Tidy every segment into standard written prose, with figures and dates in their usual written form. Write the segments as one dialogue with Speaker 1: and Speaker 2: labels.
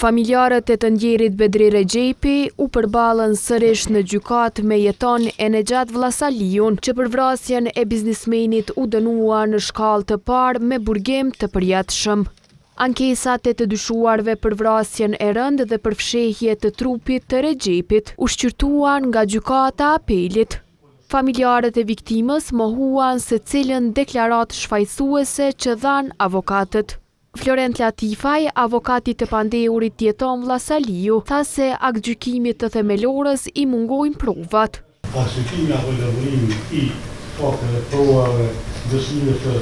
Speaker 1: Familjarët e të ndjerit Bedri Rexhepi u përballën sërish në gjykatë me Jeton e Nexhat Vllasaliun, që për vrasjen e biznismenit u dënua në shkallë të parë me burgim të përjetshëm. Ankesat e të dyshuarve për vrasjen e rëndë dhe për fshehje të trupit të Rexhepit u shqyrtuan nga gjykata e apelit. Familjarët e viktimës mohuan se cilën deklaratë shfaqësuese që dhanë avokatët. Florent Latifaj, avokati të pandehurit Jeton Vllasaliu, tha se aktgjykimit të themelorës i mungojnë provat.
Speaker 2: Aktgjykimi apo elaborimi i fakteve, provave, dëshmime të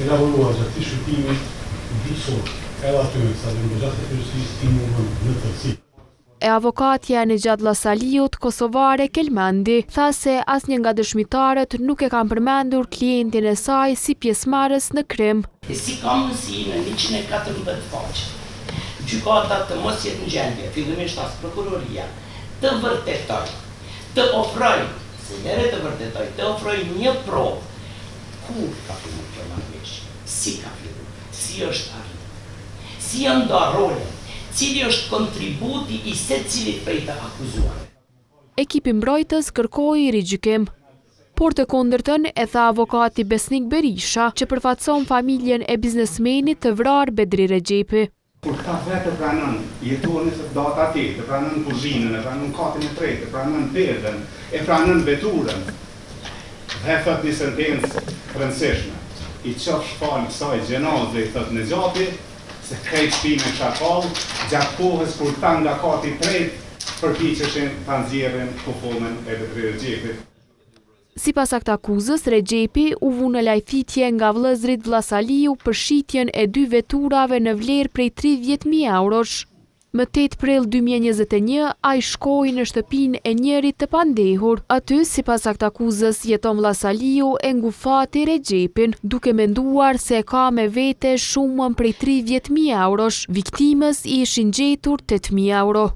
Speaker 2: elaboruar gjatë këtij shqyrtimi gjyqësor, edhe aty sa dhe në gjatë të përgjithësisë i mungon në tërësi.
Speaker 1: E avokatja e Nexhat Vllasaliut, kosovare Kelmendi, tha se asnjë nga dëshmitarët nuk e kanë përmendur klientin e saj si pjesëmarrës në krim.
Speaker 3: Si ka mundësi në 114 faqe, gjykata të mos jetë në gjendje, fillimisht as prokuroria, të vërtetoj, të ofroj, të ofroj një provë, kur ka filluar kjo marrëveshje, si ka filluar, si është arritur, si janë ndarë rolet, cili është kontributi i secilit prej të akuzuarve.
Speaker 1: Ekipi mbrojtës kërkoi rigjykim. Por të kundërtën e tha avokati Besnik Berisha, që përfaqëson familjen e biznesmenit të vrarë Bedri Rexhepi.
Speaker 4: Kur ta vetë pranon Jetonit të data të pranon kuzhinën, e pranon katin e tretë, e pranon perdën, e pranon veturën, dhe thot një sentencë rëndësishme, i qof shpalë kësaj gjenaze, i thot Nexhati, se krejt shpime çakall, gjatë kohës kur ta nga kati tretë, përpiqeshin ta nxjerrin kufomen e Bedri Rexhepit.
Speaker 1: Sipas aktakuzës, Rexhepi u vu në lajthitje nga vëllezrit Vllasaliu për shitjen e 2 veturave në vlerë prej 30.000 eurosh. Më 8 prill 2021, ai shkoi në shtëpinë e njërit të pandehur. Aty, sipas aktakuzës, Jeton Vllasaliu e ngufati Rexhepin, duke menduar se ka me vete shumën prej 30.000 eurosh. Viktimës i ishin gjetur 8.000 euro.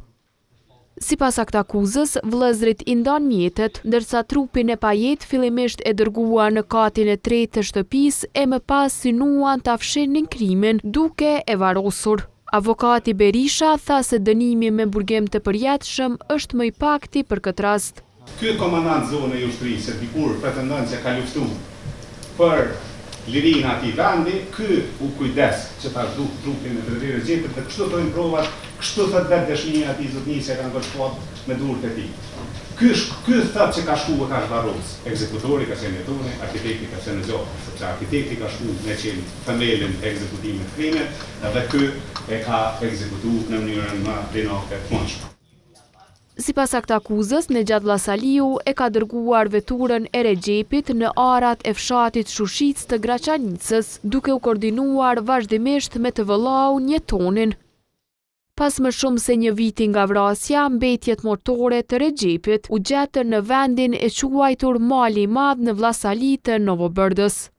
Speaker 1: Sipas aktakuzës, vëllezrit i ndan mjetet, ndërsa trupin e pajet fillimisht e dërguan në katin e tretë të shtëpisë e më pas synuan ta fshinin krimin duke e varrosur. Avokati Berisha tha se dënimi me burgim të përjetshëm është më i pakti për këtë rast.
Speaker 4: Ky komandant zone i ushtrisë dikur pretendon se ka luftuar për lirinë atij vendi, ky u kujdes që ta duk trupin e Bedri Rexhepit dhe kështu thonë provat, kështu thot vetë dëshmia e atij zotnisë që kanë bërë me durët e tij. Ky thot që ka shkuar ka zvarros. Ekzekutori ka qenë Jetoni, arkitekti ka qenë Nexhati, sepse arkitekti ka shkuar me qenë themelin e ekzekutimit të krimit dhe ky e ka ekzekutuar në mënyrën më dinake të mundshme.
Speaker 1: Sipas aktakuzës, Nexhat Vllasaliu e ka dërguar veturën e Rexhepit në arat e fshatit Shushic të Graçanicës, duke u koordinuar vazhdimisht me të vëllaun Jetonin. Pas më shumë se një viti nga vrasja, mbetjet mortore të Rexhepit u gjetën në vendin e quajtur Mali i Madh në Vllasali të Novobërdës.